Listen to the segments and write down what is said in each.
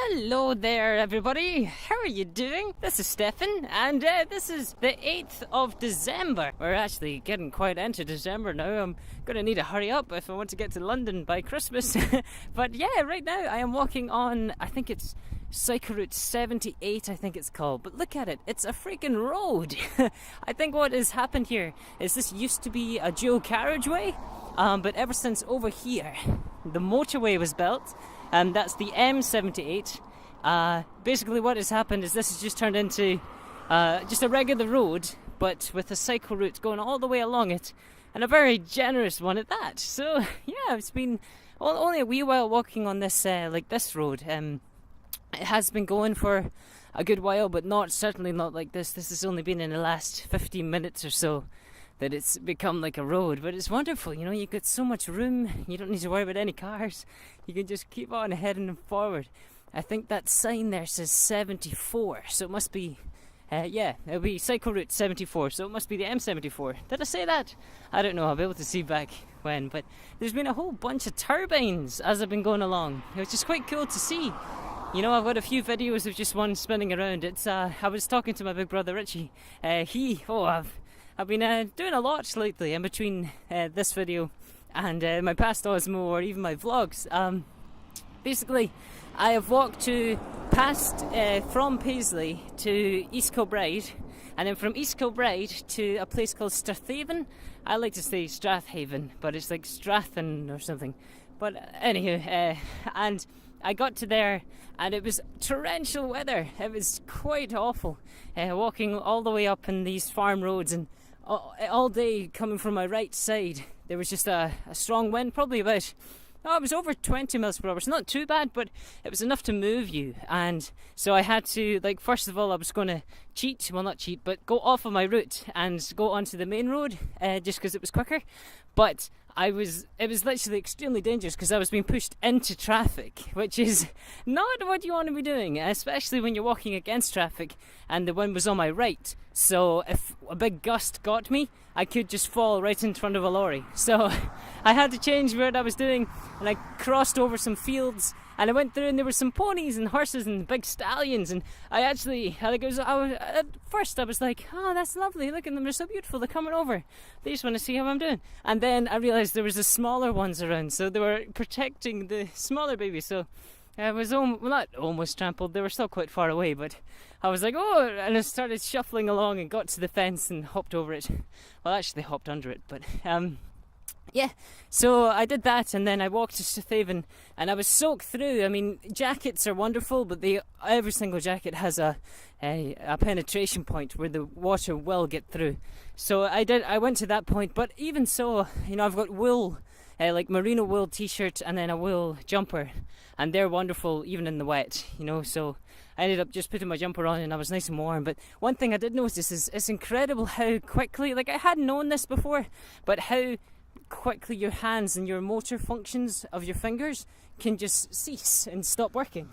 Hello there everybody, how are you doing? This is Stefan and this is the 8th of December. We're actually getting quite into December now. I'm going to need to hurry up if I want to get to London by Christmas. But yeah, right now I am walking on, I think it's Cycle Route 78 I think it's called. But look at it, it's a freaking road. I think what has happened here is this used to be a Dual-Carriageway, but ever since over here the motorway was built. That's the M78. Basically what has happened is this has just turned into just a regular road, but with a cycle route going all the way along it, and a very generous one at that. So yeah, it's been only a wee while walking on this like this road. It has been going for a good while, but certainly not like this. This has only been in the last 15 minutes or so that it's become like a road, but it's wonderful. You know, you've got so much room, you don't need to worry about any cars, you can just keep on heading forward. I think that sign there says 74, so it must be yeah, it'll be Cycle Route 74, so it must be the M74. Did I say that? I don't know, I'll be able to see back when, but there's been a whole bunch of turbines as I've been going along, which is quite cool to see. You know, I've got a few videos of just one spinning around. It's I was talking to my big brother Richie. I've been doing a lot lately in between this video and my past Osmo or even my vlogs. Basically, I have walked from Paisley to East Kilbride, and then from East Kilbride to a place called Strathaven. I like to say Strathaven, but it's like Strathan or something. But anywho, and I got to there and it was torrential weather. It was quite awful, walking all the way up in these farm roads, and all day coming from my right side there was just a strong wind, probably about it was over 20 miles per hour. It's not too bad, but it was enough to move you. And so I had to, like, first of all I was going to not cheat, but go off of my route and go onto the main road, just because it was quicker. But it was literally extremely dangerous because I was being pushed into traffic, which is not what you want to be doing, especially when you're walking against traffic and the wind was on my right. So if a big gust got me, I could just fall right in front of a lorry. So I had to change what I was doing, and I crossed over some fields, and I went through and there were some ponies and horses and big stallions, and at first I was like, oh, that's lovely, look at them, they're so beautiful, they're coming over, they just want to see how I'm doing. And then I realised there was the smaller ones around, so they were protecting the smaller babies. So I was not almost trampled, they were still quite far away, but I was like, oh, and I started shuffling along and got to the fence and hopped over it. Well, actually hopped under it, but yeah, so I did that, and then I walked to Strathaven, and I was soaked through. I mean, jackets are wonderful, but every single jacket has a penetration point where the water will get through. So I went to that point, but even so, you know, I've got wool, like merino wool t-shirt and then a wool jumper, and they're wonderful even in the wet, you know. So I ended up just putting my jumper on and I was nice and warm. But one thing I did notice is it's incredible how quickly, like I hadn't known this before, but how quickly your hands and your motor functions of your fingers can just cease and stop working.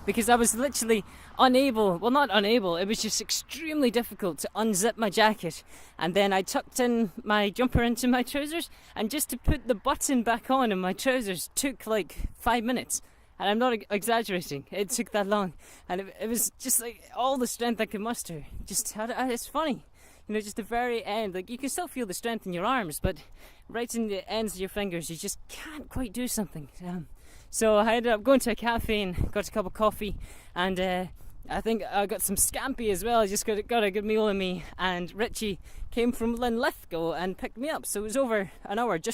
Because I was literally not unable, it was just extremely difficult to unzip my jacket, and then I tucked in my jumper into my trousers, and just to put the button back on in my trousers took like 5 minutes, and I'm not exaggerating, it took that long. And it was just like all the strength I could muster. It's funny, you know, just the very end, like you can still feel the strength in your arms, but right in the ends of your fingers you just can't quite do something. So I ended up going to a cafe and got a cup of coffee, and I think I got some scampi as well. I just got a good meal in me, and Richie came from Linlithgow and picked me up. So it was just over an hour. It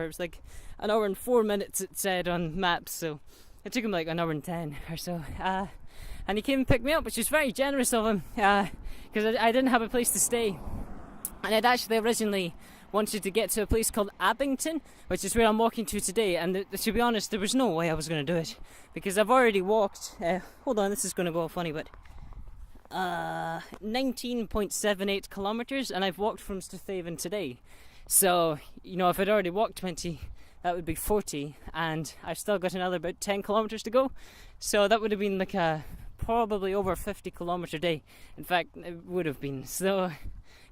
was like an hour and 4 minutes it said on maps, so it took him like an hour and 10 or so. And he came and picked me up, which was very generous of him, because I didn't have a place to stay. And I'd actually originally wanted to get to a place called Abington, which is where I'm walking to today, and to be honest, there was no way I was going to do it, because I've already walked, hold on, this is going to go all funny, but 19.78 kilometres, and I've walked from Strathaven today. So, you know, if I'd already walked 20, that would be 40, and I've still got another about 10 kilometres to go, so that would have been like a probably over 50 kilometre day. In fact, it would have been. So,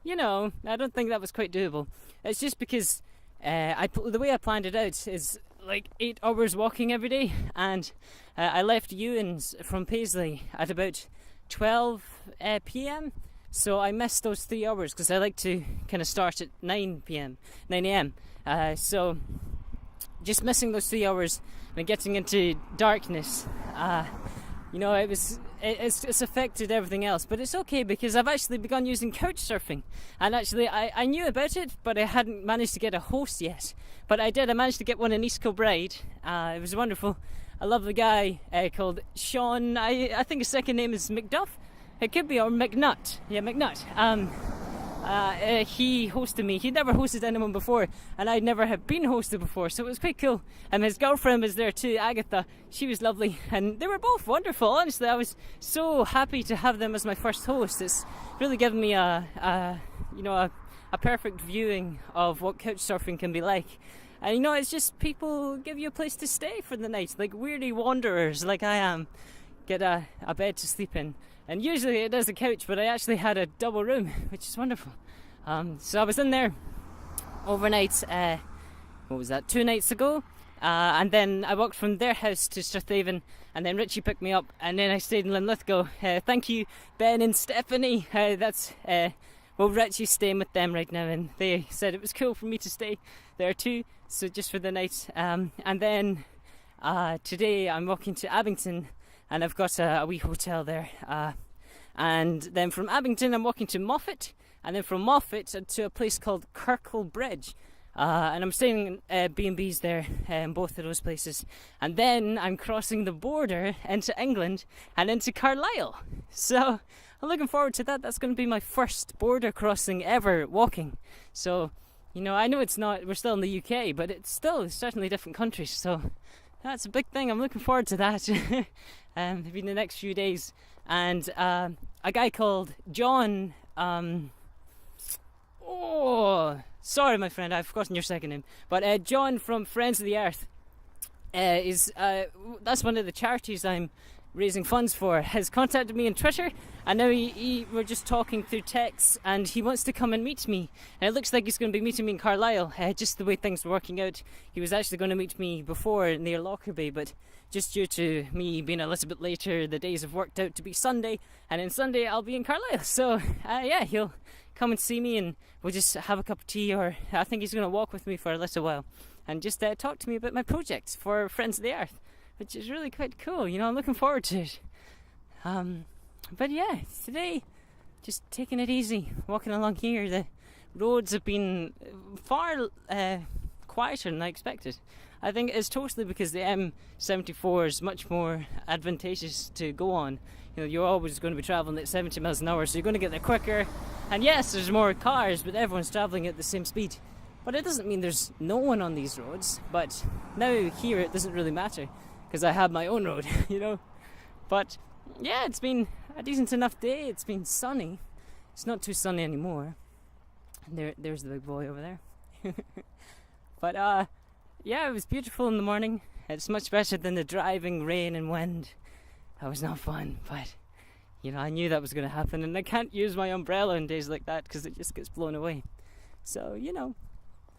you know, I don't think that was quite doable. It's just because the way I planned it out is like 8 hours walking every day, and I left Ewan's from Paisley at about 12 p.m. So I missed those 3 hours because I like to kind of start at 9 a.m. So just missing those 3 hours and getting into darkness, it's affected everything else. But it's okay because I've actually begun using couch surfing, and actually I knew about it, but I hadn't managed to get a host yet. But I did. I managed to get one in East Kilbride. It was wonderful. A lovely guy called Sean. I think his second name is McDuff. It could be, or McNutt. Yeah, McNutt. He hosted me. He'd never hosted anyone before, and I'd never have been hosted before, so it was quite cool. And his girlfriend was there too, Agatha. She was lovely, and they were both wonderful. Honestly, I was so happy to have them as my first host. It's really given me a perfect viewing of what couch surfing can be like. And it's just people give you a place to stay for the night, like weary wanderers like I am, get a bed to sleep in. And usually it is a couch, but I actually had a double room, which is wonderful. So I was in there overnight, 2 nights ago, and then I walked from their house to Strathaven, and then Richie picked me up, and then I stayed in Linlithgow. Thank you, Ben and Stephanie. Richie's staying with them right now, and they said it was cool for me to stay there too, so just for the night. And then today I'm walking to Abington, and I've got a wee hotel there. And then from Abington I'm walking to Moffat, and then from Moffat to a place called Carlisle Bridge. And I'm staying in B&Bs there in both of those places. And then I'm crossing the border into England and into Carlisle. So I'm looking forward to that. That's going to be my first border crossing ever walking. So, I know we're still in the UK, but it's certainly different countries. So that's a big thing. I'm looking forward to that. In the next few days. And a guy called John, sorry my friend, I've forgotten your second name, but John from Friends of the Earth that's one of the charities I'm raising funds for, has contacted me on Twitter, and now we're just talking through text, and he wants to come and meet me, and it looks like he's going to be meeting me in Carlisle, just the way things were working out. He was actually going to meet me before near Lockerbie, but just due to me being a little bit later, the days have worked out to be Sunday, and then Sunday I'll be in Carlisle. So he'll come and see me, and we'll just have a cup of tea, or I think he's going to walk with me for a little while and just talk to me about my projects for Friends of the Earth, which is really quite cool. I'm looking forward to it. But yeah, today just taking it easy, walking along here. The roads have been far quieter than I expected. I think it's totally because the M74 is much more advantageous to go on. You're always going to be travelling at 70 miles an hour, so you're going to get there quicker. And yes, there's more cars, but everyone's travelling at the same speed. But it doesn't mean there's no one on these roads. But now here it doesn't really matter, because I have my own road, But yeah, it's been a decent enough day. It's been sunny. It's not too sunny anymore. There's the big boy over there. But yeah, it was beautiful in the morning. It's much better than the driving rain and wind. That was not fun, but I knew that was going to happen, and I can't use my umbrella on days like that because it just gets blown away. So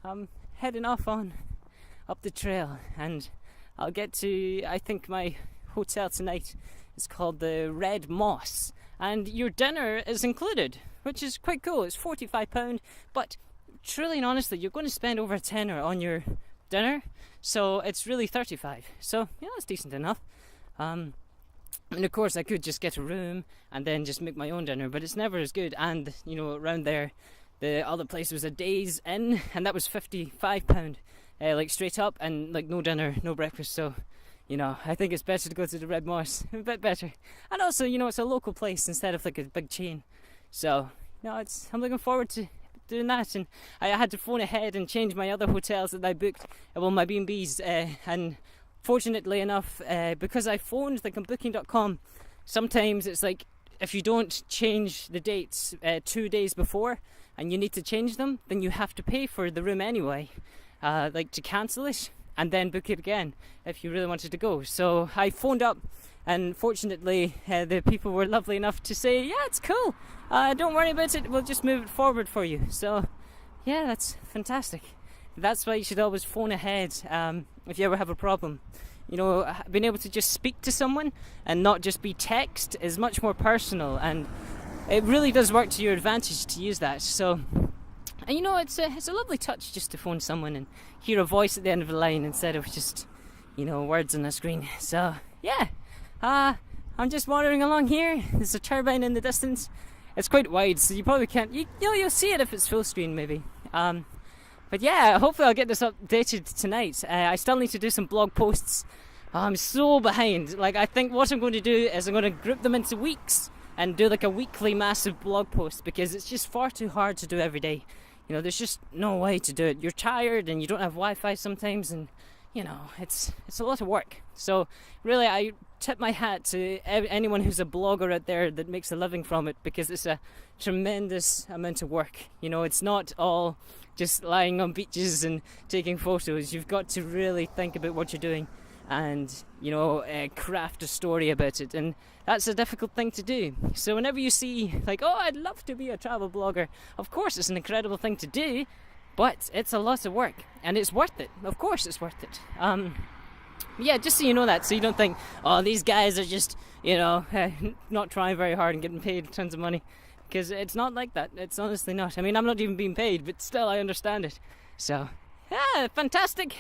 I'm heading off up the trail, and I'll get to, I think my hotel tonight is called the Red Moss, and your dinner is included, which is quite cool. It's £45, but truly and honestly, you're going to spend over a tenner on your dinner, so it's really 35. So it's decent enough. And of course I could just get a room and then just make my own dinner, but it's never as good. And around there the other place was a Days Inn, and that was £55, like straight up, and like no dinner, no breakfast. So I think it's better to go to the Red Moss, a bit better. And also it's a local place instead of like a big chain. So I'm looking forward to doing that. And I had to phone ahead and change my other hotels that I booked, my B&Bs, and fortunately enough, because I phoned on booking.com, sometimes it's like if you don't change the dates 2 days before and you need to change them, then you have to pay for the room anyway, like to cancel it and then book it again if you really wanted to go. So I phoned up, and fortunately the people were lovely enough to say, yeah, it's cool, don't worry about it, we'll just move it forward for you. So yeah, that's fantastic. that's why you should always phone ahead if you ever have a problem. You know, being able to just speak to someone and not just be text is much more personal, and it really does work to your advantage to use that. So, and you know, it's a lovely touch just to phone someone and hear a voice at the end of the line instead of just, you know, words on the screen. So yeah, I'm just wandering along here. There's a turbine in the distance. It's quite wide, so you probably can't. You'll see it if it's full screen, maybe. But yeah, hopefully I'll get this updated tonight. I still need to do some blog posts. I'm so behind. Like, I think what I'm going to do is I'm going to group them into weeks and do like a weekly massive blog post, because it's just far too hard to do every day. You know, there's just no way to do it. You're tired and you don't have Wi-Fi sometimes, and you know, it's a lot of work. So really, I tip my hat to anyone who's a blogger out there that makes a living from it, because it's a tremendous amount of work. You know, it's not all just lying on beaches and taking photos. You've got to really think about what you're doing and, you know, craft a story about it, and that's a difficult thing to do. So whenever you see like, oh, I'd love to be a travel blogger, of course it's an incredible thing to do, but it's a lot of work, and it's worth it. Of course it's worth it. Yeah, just so you know that, so you don't think, oh, these guys are just, you know, not trying very hard and getting paid tons of money, because it's not like that. It's honestly not. I mean, I'm not even being paid, but still I understand it. So yeah, fantastic.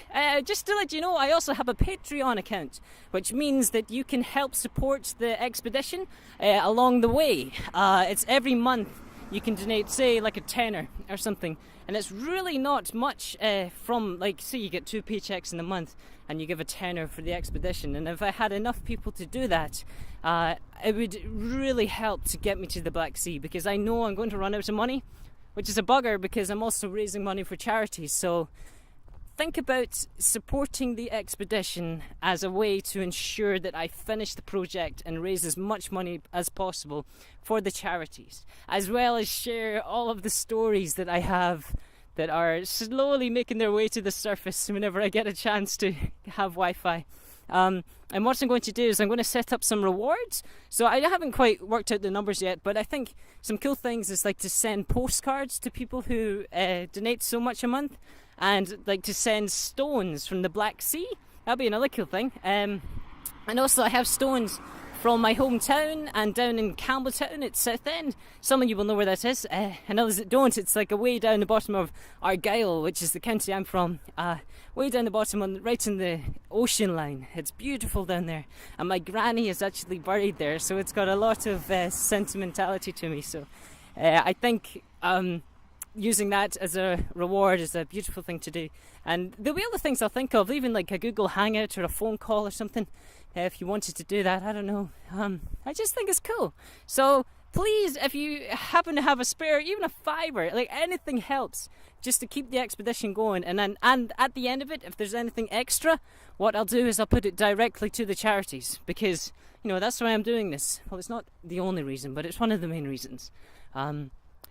Just to let you know, I also have a Patreon account, which means that you can help support the expedition along the way. It's every month you can donate, say, like a tenner or something, and it's really not much from, like, say you get 2 paychecks in a month and you give a tenner for the expedition, and if I had enough people to do that, it would really help to get me to the Black Sea, because I know I'm going to run out of money, which is a bugger because I'm also raising money for charities. So think about supporting the expedition as a way to ensure that I finish the project and raise as much money as possible for the charities, as well as share all of the stories that I have that are slowly making their way to the surface whenever I get a chance to have Wi-Fi. And what I'm going to do is I'm going to set up some rewards. So I haven't quite worked out the numbers yet, but I think some cool things is like to send postcards to people who donate so much a month, and like to send stones from the Black Sea. That'd be another cool thing. And also I have stones from my hometown and down in Campbelltown at Southend. Some of you will know where that is, and others that don't. It's like a way down the bottom of Argyll, which is the county I'm from. Way down the bottom, right in the ocean line. It's beautiful down there, and my granny is actually buried there, so it's got a lot of sentimentality to me. So I think using that as a reward is a beautiful thing to do. And there'll be other things I'll think of, even like a Google Hangout or a phone call or something, if you wanted to do that. I don't know. I just think it's cool. So please, if you happen to have a spare, even a fiver, like anything helps, just to keep the expedition going. And at the end of it, if there's anything extra, what I'll do is I'll put it directly to the charities, because, you know, that's why I'm doing this. Well, it's not the only reason, but it's one of the main reasons.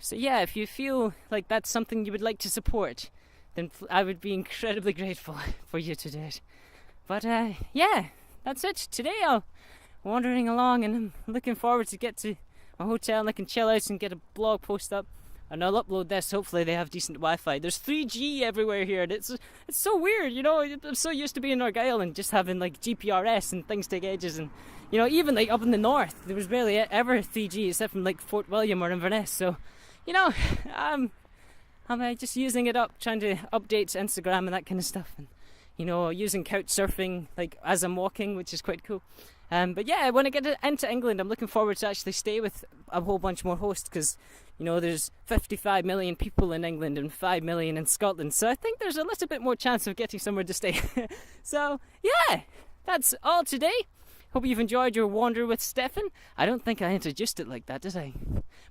So yeah, if you feel like that's something you would like to support, then I would be incredibly grateful for you to do it. But yeah, that's it. Today I'm wandering along, and I'm looking forward to get to my hotel and I can chill out and get a blog post up, and I'll upload this. Hopefully they have decent Wi-Fi. There's 3G everywhere here, and it's so weird, you know. I'm so used to being in Argyll and just having like GPRS, and things take ages, and you know, even like up in the north there was barely ever 3G except from like Fort William or Inverness. So, you know, I'm just using it up, trying to update Instagram and that kind of stuff, and you know, using couch surfing like as I'm walking, which is quite cool. But yeah, when I get into England, I'm looking forward to actually stay with a whole bunch more hosts, because, you know, there's 55 million people in England and 5 million in Scotland, so I think there's a little bit more chance of getting somewhere to stay. So yeah, that's all today. Hope you've enjoyed your wander with Stefan. I don't think I introduced it like that, did I?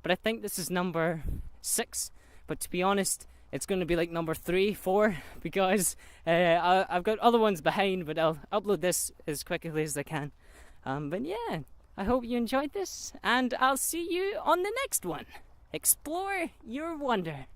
But I think this is number 6. But to be honest, it's going to be like number 3, 4, because I've got other ones behind, but I'll upload this as quickly as I can. But yeah, I hope you enjoyed this, and I'll see you on the next one. Explore your wonder.